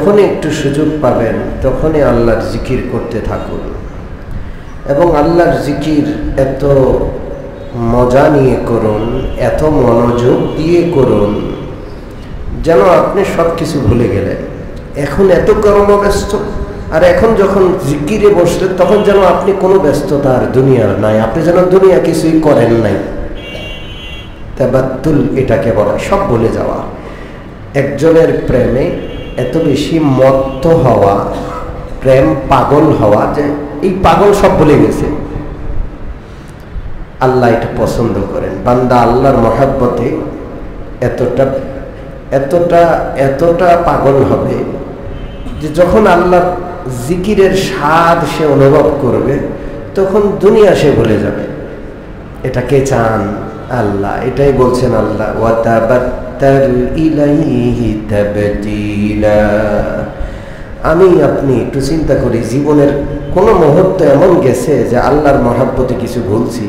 যখনই একটু সুযোগ পাবেন তখনই আল্লাহর জিকির করতে থাকুন এবং আল্লাহর জিকির এত মজা নিয়ে করুন, এত মনোযোগ দিয়ে করুন যেন আপনি সব কিছু ভুলে গেলেন। এখন এত কর্মব্যস্ত, আর এখন যখন জিকিরে বসলেন তখন যেন আপনি কোনো ব্যস্ততা আর দুনিয়ার নাই, আপনি যেন দুনিয়া কিছুই করেন নাই। তাবাত্তুল এটাকে বলে, সব ভুলে যাওয়া। একজনের প্রেমে এত বেশি মত্ত হওয়া, প্রেম পাগল হওয়া যে এই পাগল সব ভুলে গেছে। আল্লাহ এটা পছন্দ করেন। বান্দা আল্লাহর মহাব্বতে এতটা এতটা এতটা পাগল হবে যে যখন আল্লাহর জিকিরের স্বাদ সে অনুভব করবে তখন দুনিয়া সে ভুলে যাবে। এটাকে চান আল্লাহ, এটাই বলছেন আল্লাহ, ওয়াতাবাত্তাল ইলাইহি তাবতিলা। আমি আপনি একটু চিন্তা করি, জীবনের কোনো মুহূর্ত এমন গেছে যে আল্লাহর মহাব্বতে কিছু ভুলছি?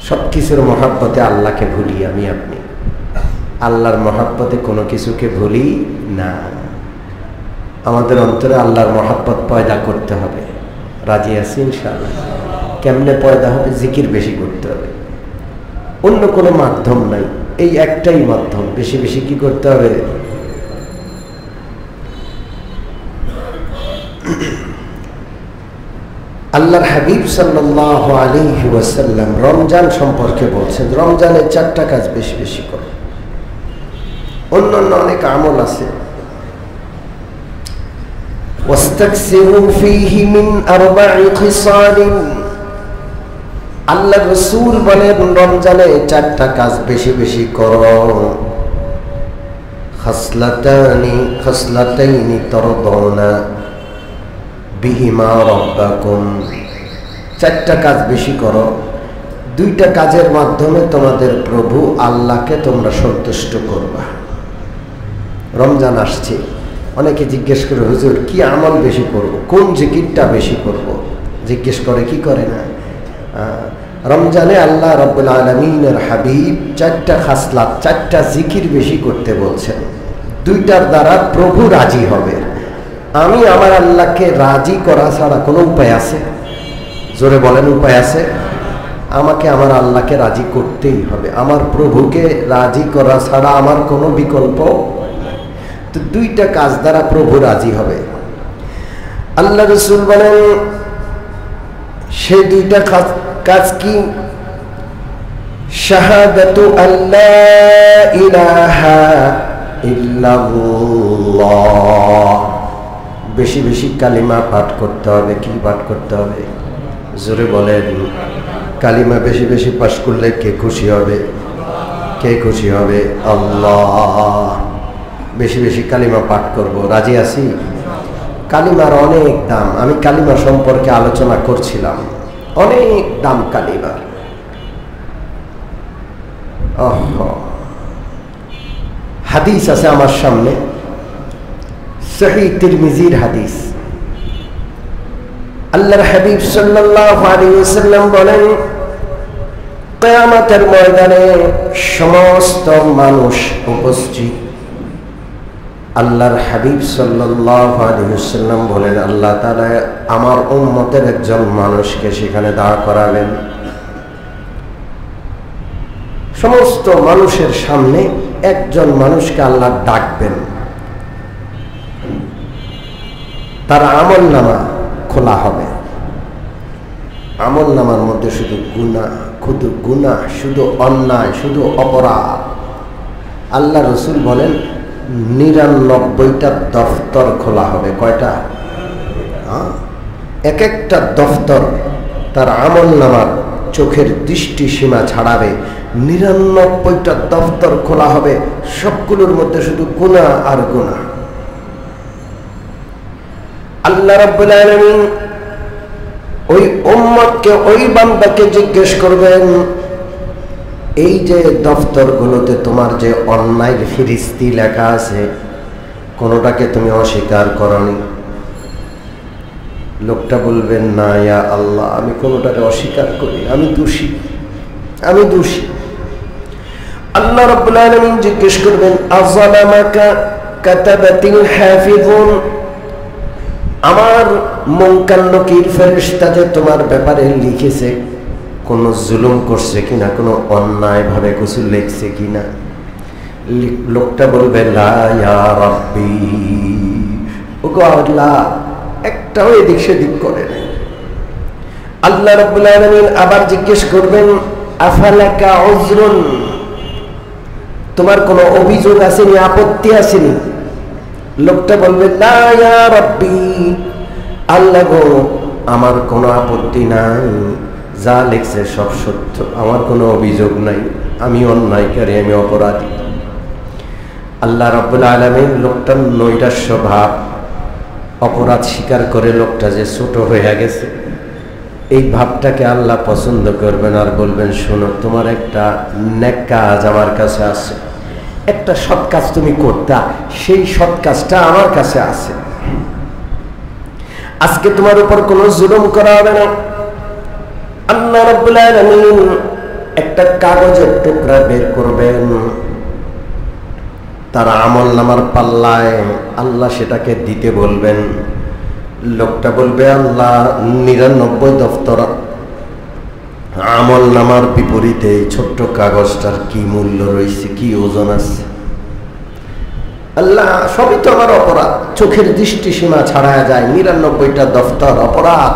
সব কিছুর মহাব্বতে আল্লাহকে ভুলি আমি আপনি, আল্লাহর মহাব্বতে কোনো কিছুকে ভুলি না। আমাদের অন্তরে আল্লাহর মহাব্বত পয়দা করতে হবে। রাজি আছি ইনশাআল্লাহ? কেমনে পয়দা হবে? জিকির বেশি করতে হবে, অন্য কোনো মাধ্যম নাই, এই একটাই মাধ্যম। বেশি বেশি কি করতে হবে? আল্লাহর হাবিব সাল্লাল্লাহু আলাইহি ওয়াসাল্লাম রমজান সম্পর্কে বলছেন, রমজানের 4টা কাজ বেশি বেশি করো। অন্যান্য অনেক আমল আছে। ওয়াস্তাকসিরু ফীহি মিন 4 খিসালিন। আল্লাহ রাসূল বলেন রমজানে 4টা কাজ বেশি বেশি করো। খাসলাতাইনি তারদাউনা বিহিমা রাব্বাকুম। 4টা কাজ বেশি করো, 2টা কাজের মাধ্যমে তোমাদের প্রভু আল্লাহকে তোমরা সন্তুষ্ট করবা। রমজান আসছে, অনেকে জিজ্ঞেস করে, হুজুর কি আমল বেশি করব, কোন জিকিরটা বেশি করব? জিজ্ঞেস করে কি করে না? রমজানে আল্লাহ রাব্বুল আলামিনের হাবিব 4টা খাসলাত, 4টা জিকির বেশি করতে বলছেন। 2টার দ্বারা প্রভু রাজি হবে। আমি আমার আল্লাহকে রাজি করা ছাড়া কোনো উপায় আছে? জোরে বলেন, উপায় আছে? আমাকে আমার আল্লাহকে রাজি করতেই হবে। আমার প্রভুকে রাজি করা ছাড়া আমার কোনো বিকল্প। তো 2টা কাজ দ্বারা প্রভু রাজি হবে। আল্লাহ রাসূল বলেন সেই 2টা কাজ কি? শাহাদাতু আল্লা ইলাহা ইল্লাল্লাহ। বেশি বেশি কালিমা পাঠ করতে হবে। কি পাঠ করতে হবে? জোরে বলেন। কালিমা বেশি বেশি পাঠ করলে কে খুশি হবে? কে খুশি হবে? আল্লাহ। বেশি বেশি কালিমা পাঠ করব। রাজি আছি? কালিমার অনেক দাম। আমি কালিমা সম্পর্কে আলোচনা করছিলাম, অনেক দাম কালিমার। হাদিস আছে আমার সামনে, সহিহ তিরমিজির হাদিস। আল্লাহর হাবিব সাল্লাল্লাহু আলাইহি ওয়াসাল্লাম বলেন, কিয়ামতের ময়দানে সমস্ত মানুষ উপস্থিত। আল্লাহর হাবিব সাল্লাল্লাহু আলাইহি ওয়াসাল্লাম বলেন, আল্লাহ তাআলা আমার উম্মতের একজন মানুষকে সেখানে দাঁড় করাবেন। সমস্ত মানুষের সামনে একজন মানুষকে আল্লাহ ডাকবেন। তার আমলনামা খোলা হবে। আমলনামার মধ্যে শুধু গুনাহ, শুধু অন্যায়, শুধু অপরাধ। আল্লাহ রাসূল বলেন 99টা দফতর খোলা হবে। কয়টা? এক একটা দফতর তার আমলনামার চোখের দৃষ্টি সীমা ছাড়াবে। 99টা দফতর খোলা হবে, সবগুলোর মধ্যে শুধু গুনাহ আর গুনাহ। আল্লাহ রাব্বুল আলামিন ওই উম্মতকে, ওই বান্দাকে জিজ্ঞেস করবেন, এই যে দফতরগুলোতে তোমার যে অন্যায়ের ফিরিস্তি লেখা আছে, কোনোটাকে তুমি অস্বীকার করনি? লোকটা বলবেন, না ইয়া আল্লাহ, আমি কোনোটাকে অস্বীকার করি, আমি দোষী, আমি দোষী। আল্লাহ রাব্বুল আলামিন জিজ্ঞেস করবেন, আযালামাকা কাতাবাতিল হাফিজুন, আমার মুনকার নকির ফেরেশতা যে তোমার ব্যাপারে লিখেছে, কোন জুলুম করছে কিনা, কোনো অন্যায় ভাবে কিছু লিখছে কিনা। লোকটা বলবে লা ইয়া রাব্বি, ওগো আল্লাহ, একটাও এদিক সেদিক করে নাই। আল্লাহ রাব্বুল আলামিন আবার জিজ্ঞেস করবেন আফালাকা উযরুন, তোমার কোনো অভিযোগ আসেনি, আপত্তি আসেনি? লোকটা বলবে লা ইয়া রাব্বি, আল্লাহ গো, আমার কোনো আপত্তি নাই, যা লিখছে সব সত্য, আমার কোনো অভিযোগ নাই, আমি অন্যায়কারী, আমি অপরাধী। আল্লাহ রাব্বুল আলামিন লোকটার নৈরাশ্য ভাব, অপরাধ স্বীকার করে লোকটা যে ছোট হয়ে গেছে, এই ভাবটাকে আল্লাহ পছন্দ করবেন আর বলবেন শোনো, তোমার একটা নেক কাজ আমার কাছে আছে, একটা সৎ কাজ তুমি করতা, সেই সৎ কাজটা আমার কাছে আছে। আজকে তোমার উপর কোনো জুলুম করা হবে না। আল্লাহ রাব্বুল আলামিন একটা কাগজের টুকরা বের করবেন, তার আমলনামার পাল্লায় আল্লাহ সেটাকে দিতে বলবেন। লোকটা বলবে আল্লাহ, 99 দফতর আমলনামার বিপরীতে এই ছোট্ট কাগজটার কি মূল্য রয়েছে, কি ওজন আছে? আল্লাহ, সবই তো আমার অপরাধ, চোখের দৃষ্টি সীমা ছাড়া যায়, 99টা দফতর অপরাধ,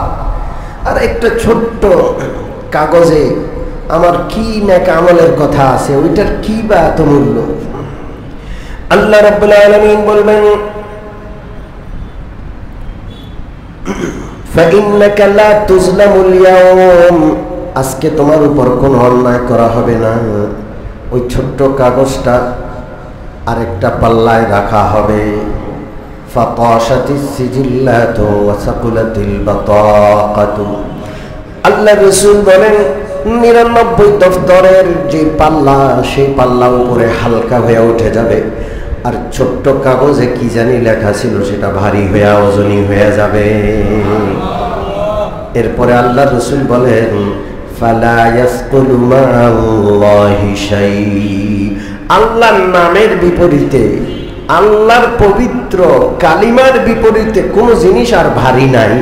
আর একটা ছোট্ট কাগজে আমার কি নেক আমলের কথা আছে, ওইটার কি বা এত মূল্য? আল্লাহ রাব্বুল আলামিন বলবেন ফাইন্নাকা লা তুজলামুল ইয়াওম, আজকে তোমার উপর কোনো অন্যায় করা হবে না। ওই ছোট্ট কাগজটা আরেকটা পাল্লায় রাখা হবে। ফাতাশাতিস সিজিল্লাতু ওয়া সাকুলাতিল বাতাকাতু, আল্লাহ রাসূল বলেন 99 দফতরের যে পাল্লা, সেই পাল্লা উপরে হালকা হয়ে উঠে যাবে, আর ছোট্ট কাগজে কি জানি লেখা ছিল সেটা ভারী হয়ে ওজনী হয়ে যাবে। এরপরে আল্লাহ রাসূল বলেন ফালা ইয়াসকুলু মা'আল্লাহি শাই, আল্লাহর নামের বিপরীতে, আল্লাহর পবিত্র কালিমার বিপরীতে কোন জিনিস আর ভারী নাই।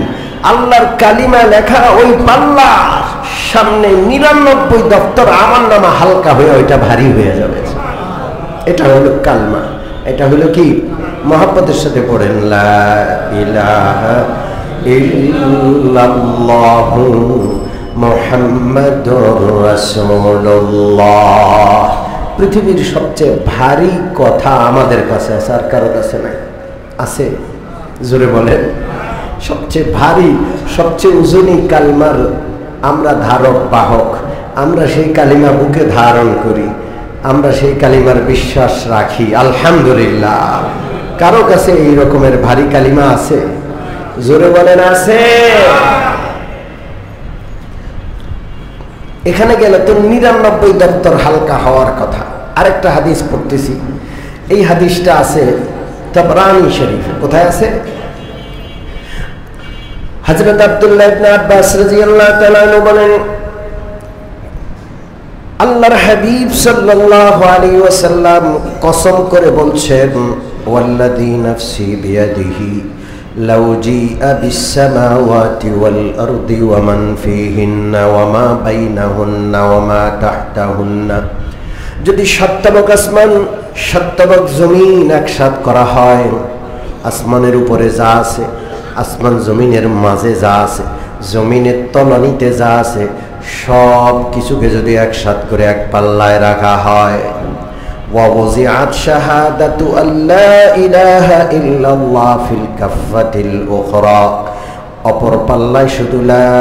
আল্লাহর কালিমা লেখা ওই পাল্লার সামনে 99 দফতর আমলনামা হালকা হয়ে ওইটা ভারী হয়ে যাবে। এটা হলো কালমা। এটা হলো কি? মহব্বতের সাথে পড়েন লা ইলাহা ইল্লাল্লাহু মুহাম্মাদুর রাসূলুল্লাহ। পৃথিবীর সবচেয়ে ভারী কথা আমাদের কাছে আছে, আর কারো কাছে নাই। আছে? জোরে বলেন। সবচেয়ে ভারী, সবচেয়ে ওজনী কালমার আমরা ধারক বাহক। আমরা সেই কালিমা বুকে ধারণ করি, আমরা সেই কালিমার বিশ্বাস রাখি। আলহামদুলিল্লাহ। কারো কাছে এই রকমের ভারী কালিমা আছে? জোরে বলেন আছে। এখানে গেলে তো 99 দপ্তর হালকা হওয়ার কথা। আরেকটা হাদিস পড়তেছি, এই হাদিসটা আছে তাবরানী শরীফে। কোথায় আছে? হযরত আব্দুল্লাহ ইবনে আব্বাস রাদিয়াল্লাহু তাআলা আনহু বলেন, আল্লাহর হাবিব সাল্লাল্লাহু আলাইহি ওয়াসাল্লাম কসম করে বলছেন, ওয়াল্লাযী নাফসি বিয়াদিহি লাউ জিআ বিস-সামাওয়াতি ওয়াল আরদি ওয়া মান ফীহিন্না ওয়া মা বাইনাহুন্না ওয়া মা তাহতাহুন্না, যদি সাতবক আসমান, সাতবক জমিন একসাথ করা হয়, আসমানের উপরে যা আছে, আসমান জমিনের মাঝে যা আছে, জমিনের তলানিতে যা আছে, সব কিছুকে যদি একসাথ করে এক পাল্লায় রাখা হয়, ওয়াওযিআত শাহাদাতু আল্লা ইলাহা ইল্লাল্লাহ ফিল কাফফাতিল উখরা, অপর পাল্লায় শুধু লা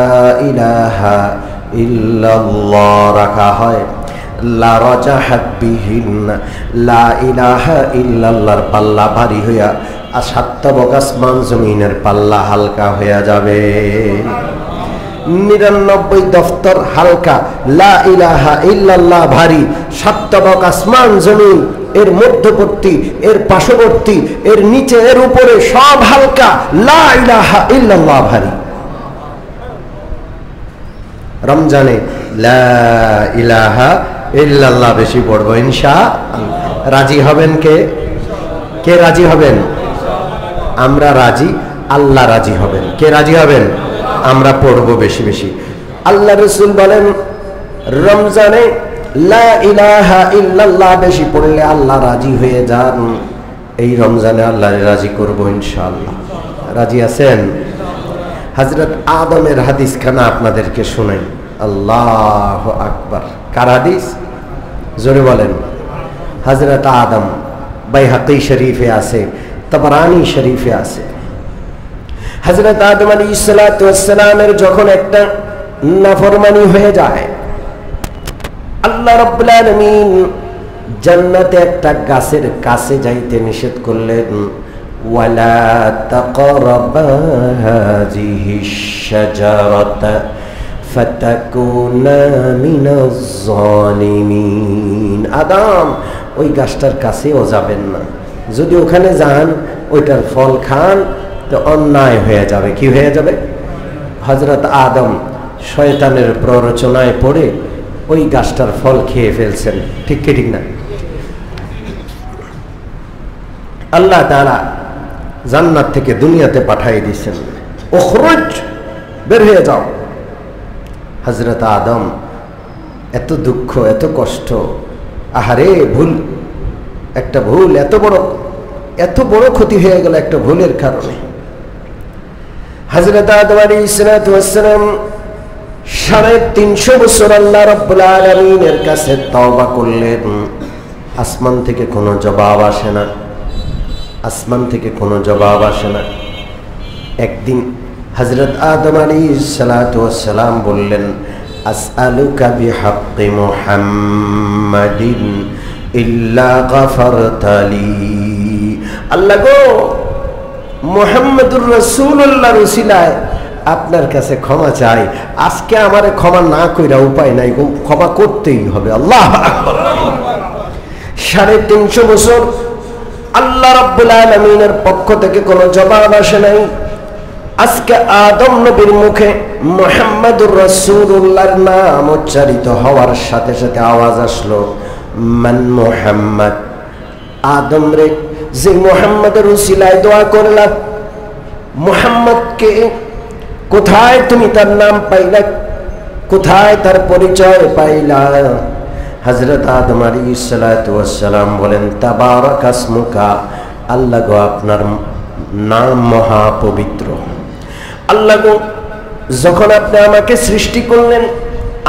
ইলাহা ইল্লাল্লাহ রাখা হয়, লা রাজাহাত বিহিন্না, লা ইলাহা ইল্লাল্লাহর পাল্লা ভারী হইয়া আর সাতবক আসমান জমিনের পাল্লা হালকা হয়ে যাবে। 99 দফতর হালকা, লা ইলাহা ইল্লাল্লাহ ভারী, সাতবক আসমান জমিন, এর মধ্যবর্তী, এর পার্শ্ববর্তী, এর নিচে, এর উপরে সব হালকা, লা ইলাহা ইল্লাল্লাহ ভারী। রমজানে লা ইলাহা ইল্লাল্লাহ বেশি পড়বো ইনশাআল্লাহ। রাজি হবেন কে? কে রাজি হবেন? আমরা রাজি, আল্লাহ রাজি হবেন। কে রাজি হবেন? আমরা পড়বো বেশি বেশি। আল্লাহ রাসূল বলেন রমজানে লা ইলাহা ইল্লাল্লাহ বেশি পড়লে আল্লাহ রাজি হয়ে যান। এই রমজানে আল্লাহরে রাজি করব ইনশাআল্লাহ। রাজি আছেন? হযরত আদমের হাদিস খানা আপনাদেরকে শোনাই। আল্লাহু আকবার। কার হাদিস? জোরে বলেন। হযরত আদম বাইহাকি শরীফে আছে, তাবরানি শরীফে আছে। হযরত আদম আলাইহিস সালাতু ওয়াস সালামের যখন একটা নাফরমানি হয়ে যায়, আল্লাহ রাব্বুল আলামিন জান্নাতে একটা গাছের কাছে যাইতে নিষেধ করলেন। ওয়ালা তাকরাবা হাযিহিশ শাজারাতা ফাতাকুনা মিনাজ জালিমিন। আদম, ওই গাছটার কাছেও যাবেন না। যদি ওখানে যান, ওইটার ফল খান, তো অন্যায় হয়ে যাবে। কি হয়ে যাবে? হযরত আদম শয়তানের প্ররোচনায় পড়ে ওই গাছটার ফল খেয়ে ফেলছেন। ঠিক কি ঠিক না? আল্লাহ তাআলা জান্নাত থেকে দুনিয়াতে পাঠিয়ে দিয়েছেন, উখরুজ, বের হয়ে যাও। হযরত আদম এত দুঃখ, এত কষ্ট, আহারে ভুল, একটা ভুল, এত বড় ক্ষতি হয়ে গেল একটা ভুলের কারণে। হযরত আদম আলাইহিস সালাতু ওয়াস সালাম 350 বছর আল্লাহ রাব্বুল আলামিনের কাছে তওবা করলেন। আসমান থেকে কোনো জবাব আসে না, আসমান থেকে কোনো জবাব আসে না। একদিন হযরত আদম আলাইহিস সালাতু ওয়াস সালাম বললেন, আসআলুকা বিহাক্কি মুহাম্মাদিন ইল্লা গফারতালি। আল্লাহ গো, মুহাম্মদুর রাসূলুল্লাহর উসিলায় আপনার কাছে ক্ষমা চাই। আজকে আমারে ক্ষমা না কইরা উপায় নাই, ক্ষমা করতেই হবে। আল্লাহ আকবার। 350 বছর আল্লাহ রাব্বুল আলামিনের পক্ষ থেকে কোনো জবাব আসে নাই। আজকে আদম নবীর মুখে মুহাম্মদুর রাসূলুল্লাহর নাম উচ্চারিত হওয়ার সাথে সাথে আওয়াজ আসলো, মান মুহাম্মদ। আদম রে, যে মুহাম্মদের উসিলায় দোয়া করলা, মুহাম্মদকে কোথায় তুমি তার নাম পাইলা, কোথায় তার পরিচয় পাইলা? হযরত আদম আলাইহিস সালাতু ওয়াস সালাম বলেন, তাবারাকা ইসমুকা। আল্লাহ গো, আপনার নাম মহা পবিত্র। আল্লাহ গো, যখন আপনি আমাকে সৃষ্টি করলেন,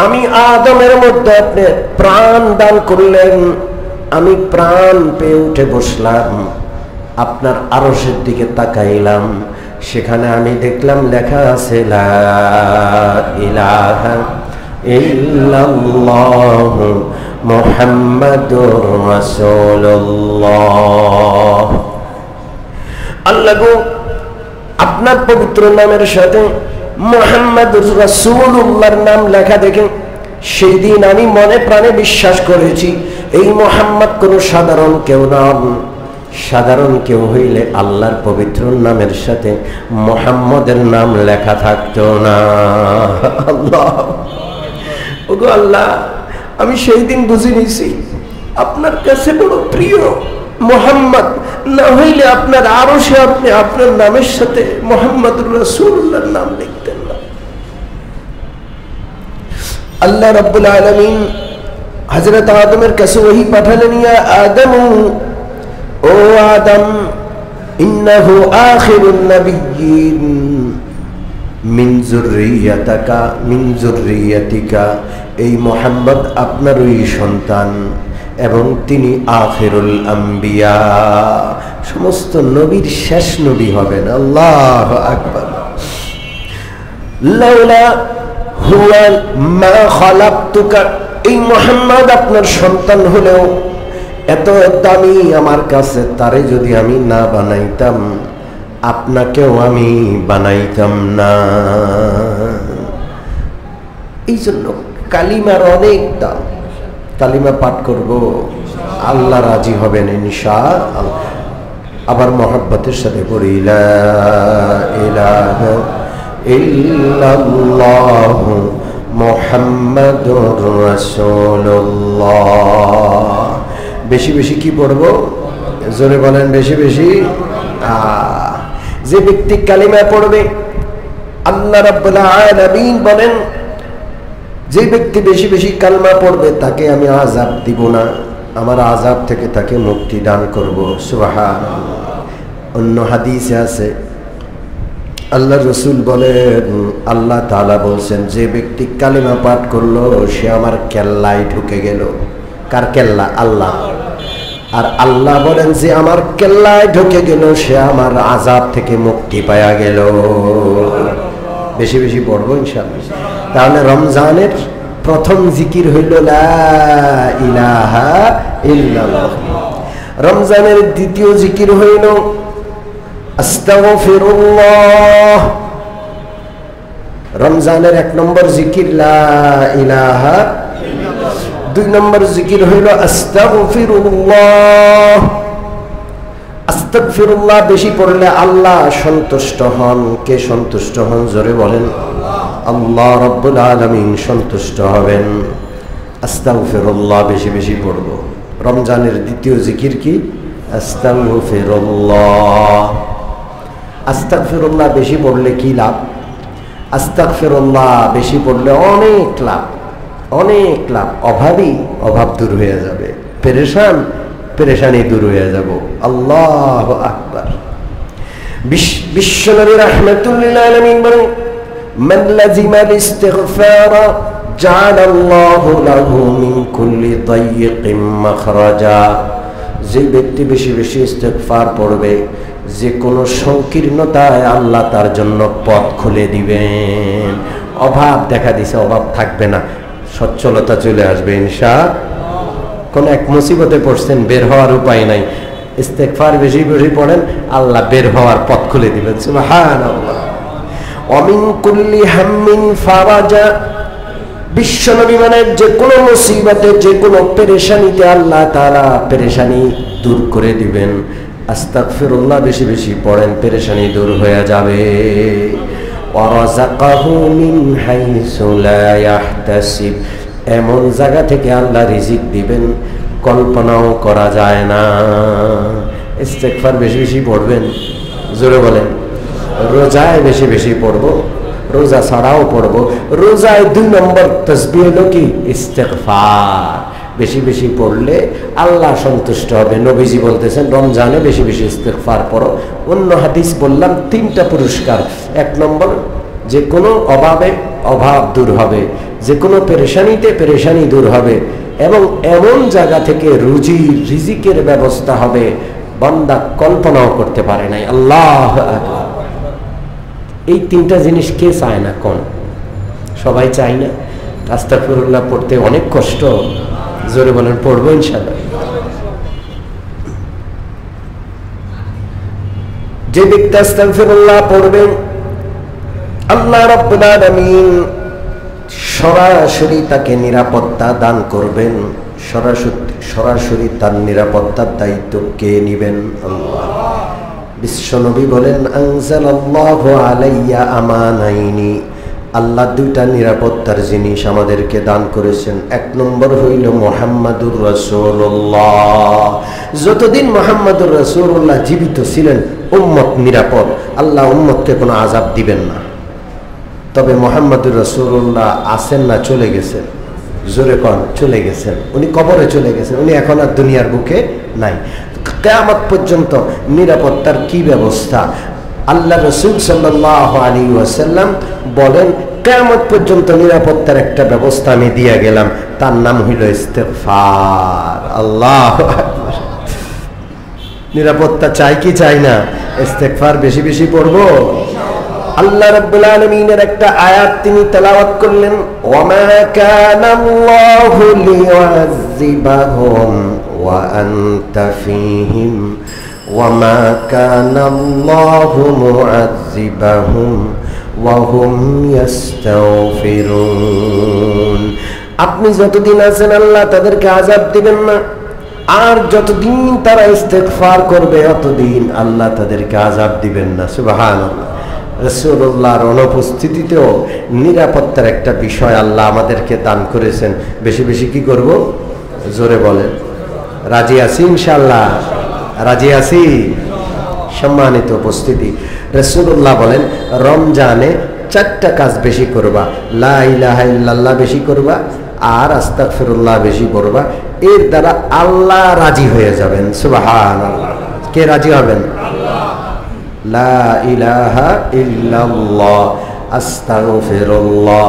আমি আদমের মধ্যে আপনি প্রাণ দান করলেন। আমি প্রাণ পেয়ে উঠে বসলাম, আপনার আরশের দিকে তাকাইলাম, সেখানে আমি দেখলাম লেখা আছে লা ইলাহা ইল্লাল্লাহু মুহাম্মাদুর রাসূলুল্লাহ। আল্লাহ গো, আপনার পবিত্র নামের সাথে মুহাম্মাদুর রাসূলুল্লাহর নাম লেখা দেখে সেই দিন আমি মনে প্রাণে বিশ্বাস করেছি, এই মুহাম্মদ কোনো সাধারণ কেউ নন। সাধারণ কেউ হইলে আল্লাহর পবিত্র নামের সাথে মুহাম্মদের নাম লেখা থাকতো না। আল্লাহ, ওগো আল্লাহ, আমি সেই দিন বুঝে নিয়েছি আপনার কাছে বড় প্রিয় মুহাম্মদ, না হইলে আপনার আরশে আপনি আপনার নামের সাথে মুহাম্মদুর রাসূলুল্লাহর নাম লিখতেন না। আল্লাহ রাব্বুল আলামিন হযরত আদমের কাছে ওহী পাঠালেন, ইয়া আদম, ও আদম, ইন্নাহু আখিরুন নাবিয়্যিন মিন যুররিয়াতিকা, মিন যুররিয়াতিকা। এই মুহাম্মদ আপনারই সন্তান এবং তিনি আখিরুল আম্বিয়া, সমস্ত নবীর শেষ নবী হবেন। আল্লাহু আকবার। লাউলা হুয়া মা খালাকতুকা। এই মুহাম্মদ আপনার সন্তান হলেও এত দামি আমার কাছে, তারে যদি আমি না বানাইতাম, আপনাকেও আমি বানাইতাম না। এই জন্য কালিমার অনেক দাম। কালিমা পাঠ করব, আল্লাহ রাজি হবেন ইনশাআল্লাহ। আবার মহব্বতের সাথে পড়ি, লা ইলাহা ইল্লাল্লাহু মুহাম্মাদুর রাসূলুল্লাহ। বেশি বেশি কি পড়বো? জোরে বলেন বেশি বেশি। যে ব্যক্তি কালিমা পড়বে, আল্লাহ রাব্বুল আলামিন বলেন যে ব্যক্তি বেশি বেশি কালমা পড়বে তাকে আমি আযাব দিব না, আমার আযাব থেকে তাকে মুক্তি দান করব। সুবহানাল্লাহ। অন্য হাদিসে আছে আল্লাহ রসুল বলেন, আল্লাহ তাআলা বলছেন যে ব্যক্তি কালিমা পাঠ করলো সে আমার কেল্লায় ঢুকে গেল। কার কেল্লা? আল্লাহ। আর আল্লাহ বলেন যে আমার কেল্লায় ঢুকে গেল সে আমার আযাব থেকে মুক্তি পায়া গেল। বেশি বেশি পড়বো ইনশাআল্লাহ। তাহলে রমজানের প্রথম জিকির হইল লা ইলাহা ইল্লাল্লাহ। রমজানের দ্বিতীয় জিকির হইল আস্তাগফিরুল্লাহ। রমজানের 1 নম্বর জিকির লা ইলাহা, 2 নম্বর জিকির হইল আস্তাগফিরুল্লাহ। আস্তাগফিরুল্লাহ বেশি পড়লে আল্লাহ সন্তুষ্ট হন। কে সন্তুষ্ট হন? জোরে বলেন। আল্লাহ রাব্বুল আলামিন সন্তুষ্ট হবেন। আস্তাগফিরুল্লাহ বেশি বেশি পড়ব। রমজানের দ্বিতীয় জিকির কি? আস্তাগফিরুল্লাহ। আস্তাগফিরুল্লাহ বেশি পড়লে কি লাভ? আস্তাগফিরুল্লাহ বেশি পড়লে অনেক লাভ, অনেক লাভ। অভাবী অভাব দূর হয়ে যাবে, পেরেশান পেরেশানি দূর হয়ে যাব। আল্লাহু আকবার। বিশ্বনবী রাহমাতুল লিল আলামিন বলেন, মান লাজিমাল ইস্তিগফারা জাআলাল্লাহু লাহু মিন কুল্লি দায়্যিকিন মাখরাজা। যে ব্যক্তি বেশি বেশি ইস্তিগফার পড়বে, যে কোনো সংকীর্ণতায় আল্লাহ তার জন্য পথ খুলে দিবেন। অভাব দেখা দিছে, অভাব থাকবে না, সচ্ছলতা চলে আসবে ইনশাআল্লাহ। কোন এক মুসিবতে পড়ছেন, বের হওয়ার উপায় নাই, ইস্তেগফার বেশি বেশি পড়েন, আল্লাহ বের হওয়ার পথ খুলে দিবেন। সুবহানাল্লাহ। ওয়া মিন কুল্লি হাম্মিন ফারাজা। বিশ্বনবী মানে যে কোনো মুসিবতে, যে কোনো পেরেশানিতে আল্লাহ তাআলা পেরেশানি দূর করে দিবেন। আস্তাগফিরুল্লাহ বেশি বেশি পড়েন, পেরেশানি দূর হয়ে যাবে। ওয়া রাযাকাহু মিন হাইসু লা ইয়াহতাসিব। এমন জায়গা থেকে আল্লাহ রিজিক দিবেন কল্পনাও করা যায় না। ইস্তেগফার বেশি বেশি পড়বেন, জোরে বলেন। রোজায় বেশি বেশি পড়বো, রোজা ছাড়াও পড়বো। রোজায় 2 নম্বর তাসবিহ হলো কি? ইস্তেগফার। বেশি বেশি পড়লে আল্লাহ সন্তুষ্ট হবে। নবীজি বলতেছেন রমজানে বেশি বেশি ইস্তেগফার পড়ো। অন্য হাদিস বললাম 3টা পুরস্কার। 1 নম্বর, যে কোনো অভাবে অভাব দূর হবে, যে কোনো পেরেশানিতে পেরেশানি দূর হবে, এবং এমন জায়গা থেকে রিজিকের ব্যবস্থা হবে বান্দা কল্পনাও করতে পারে নাই। আল্লাহু আকবার। এই 3টা জিনিস কে চায় না? কোন সবাই চায় না? আস্তাগফিরুল্লাহ পড়তে অনেক কষ্ট, জোরে বলেন। পড়বো ইনশাআল্লাহ। যে ব্যক্তি আস্তাগফিরুল্লাহ পড়বেন আল্লাহ রাব্বুল আলামিন সরাসরি তাকে নিরাপত্তা দান করবেন। সরাসরি তার নিরাপত্তার দায়িত্ব কে নেবেন? আল্লাহ। বিশ্বনবী বলেন, আনজালাল্লাহু আলাইয়া আমানাইনি। আল্লাহ 2টা নিরাপত্তার জিনিস আমাদেরকে দান করেছেন। 1 নম্বর হইল মুহাম্মাদুর রাসূলুল্লাহ। যতদিন মুহাম্মাদুর রাসূলুল্লাহ জীবিত ছিলেন উম্মত নিরাপদ। আল্লাহ উম্মতকে কোনো আযাব দিবেন না। তবে মুহাম্মাদুর রাসূলুল্লাহ আছেন না চলে গেছেন? জোরে কোন? চলে গেছেন। উনি কবরে চলে গেছেন, উনি এখন আর দুনিয়ার বুকে নাই। কিয়ামত পর্যন্ত নিরাপত্তার কি ব্যবস্থা? আল্লাহ রাসূল সাল্লাল্লাহু আলাইহি ওয়াসাল্লাম বলেন, কিয়ামত পর্যন্ত নিরাপত্তার একটা ব্যবস্থা আমি দিয়ে গেলাম, তার নাম হইল ইস্তেগফার। আল্লাহু আকবার। নিরাপত্তা চাই কি চাই না? ইস্তেগফার বেশি বেশি পড়বো। আল্লাহ রাব্বুল আলামিনের একটা আয়াত তিনি তেলাওয়াত করলেন, ওয়ামা কানাল্লাহু লিয়ুযিবাহুম ওয়া আনতা ফীহিম ওয়ামা কানাল্লাহু মুযিবাহুম ওয়া হুম ইস্তাগফিরুন। আপনি যতদিন আছেন আল্লাহ তাদেরকে আযাব দিবেন না, আর যতদিন তারা ইস্তেগফার করবে ততদিন আল্লাহ তাদেরকে আযাব দিবেন না। সুবহানাল্লাহ। রাসূলুল্লাহর অনুপস্থিতিতেও নিরাপত্তার একটা বিষয় আল্লাহ আমাদেরকে দান করেছেন। বেশি বেশি কি করব? জোরে বলেন। রাজি আছি ইনশাআল্লাহ? রাজি আছি? সম্মানিত উপস্থিতি, রাসূলুল্লাহ বলেন রমজানে 4টা কাজ বেশি করবা। লা ইলাহা ইল্লাল্লাহ বেশি করবা, আর আস্তাগফিরুল্লাহ বেশি করবা। এর দ্বারা আল্লাহ রাজি হয়ে যাবেন। সুবহানাল্লাহ। কে রাজি হবেন? আল্লাহ। লা ইলাহা ইল্লাল্লাহ আস্তাগফিরুল্লাহ,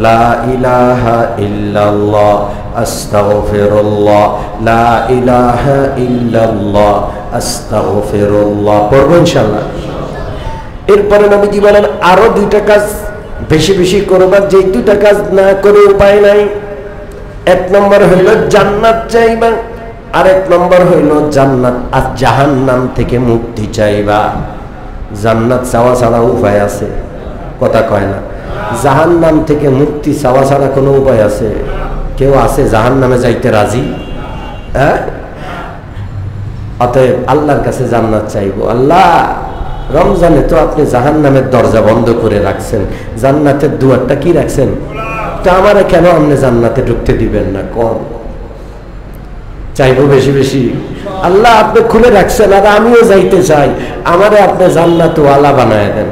লা ইলাহা ইল্লাল্লাহ আস্তাগফিরুল্লাহ, লা ইলাহা ইল্লাল্লাহ আস্তাগফিরুল্লাহ। পড়ব ইনশাআল্লাহ। এরপরে নবীজি বলেন আরো 2টা কাজ বেশি বেশি করবা, যে 2টা কাজ না করে উপায় নাই। 1 নম্বর হইল জান্নাত চাইবা, আর 1 নম্বর হইল জান্নাত আর জাহান্নাম থেকে মুক্তি চাইবা। জান্নাত চাওয়া ছাড়া উপায় আছে? কথা কয় না। জাহান্নাম থেকে মুক্তি চাওয়া ছাড়া কোনো উপায় আছে? কেউ আছে জাহান্নামে যাইতে রাজি? হ্যাঁ? অতএব আল্লাহর কাছে জান্নাত চাইবো। আল্লাহ, রমজানে তো আপনি জাহান্নামের দরজা বন্ধ করে রাখছেন, জান্নাতের দুয়ারটা কি রাখছেন? তো আমারে কেন আপনি জান্নাতে ঢুকতে দিবেন না? কম চাইবো বেশি বেশি। আল্লাহ, আপনি খুলে রাখছেন আর আমিও যাইতে চাই, আমারে আপনি জান্নাত ওয়ালা বানায় দেন।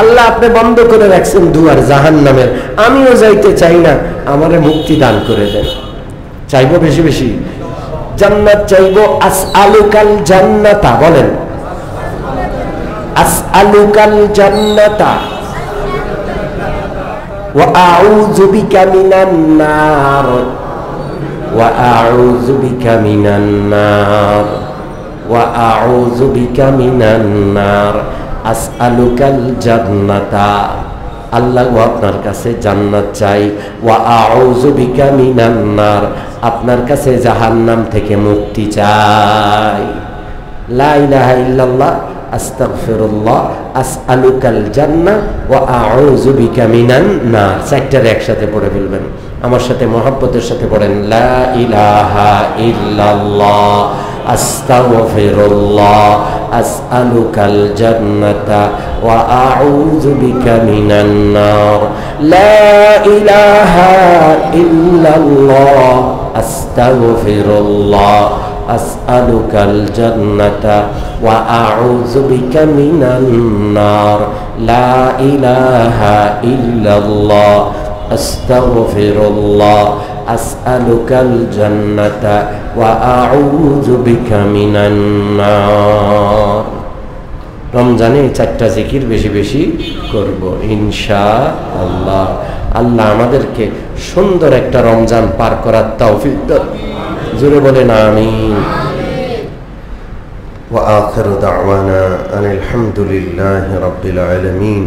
আল্লাহ, আপনি বন্ধ করে রাখছেন দুয়ার জাহান্নামের, আমিও যাইতে চাই না, আমারে মুক্তি দান করে দেন। চাইবো বেশি বেশি, জান্নাত চাইবো। আসআলুকাল জান্নাতা, বলেন আসআলুকাল জান্নাতা ওয়া আউযু বিকা মিনান নার, ওয়া আউযু বিকা মিনান নার, ওয়া আউযু বিকা মিনান নার। আসআলুকাল জান্নাতা, আল্লাহ আপনার কাছে জান্নাত চাই। ওয়া আউযু বিকা মিনান নার, আপনার কাছে জাহান্নাম থেকে মুক্তি চাই। লা ইলাহা ইল্লাল্লাহ আস্তাগফিরুল্লাহ আসআলুকাল জান্নাহ ওয়া আউযু বিকা মিনান নার। 4টার একসাথে পড়ে ফেলবেন। আমার সাথে মহব্বতের সাথে পড়েন, লা ইলাহা ইল্লাল্লাহ আস্তাগফিরুল্লাহ আসআলুকাল জান্নাতা ওয়া আউযু বিকা মিনান নার। লা ইলাহা ইল্লাল্লাহ আস্তাগফিরুল্লাহ আসআলুকাল জান্নাতা ওয়া আউযু বিকা মিনান নার। লা ইলাহা ইল্লাল্লাহ আস্তাগফিরুল্লাহ আসআলুকাল জান্নাতা ওয়া আউযু বিকা মিনান নার। রমজানে 4টা জিকির বেশি বেশি করব ইনশাআল্লাহ। আল্লাহ আমাদেরকে সুন্দর একটা রমজান পার করার তৌফিক দান। জোরে বলেন আমিন। ওয়া আখিরু দাওয়ানা আনিল হামদুলিল্লাহি রাব্বিল আলামিন।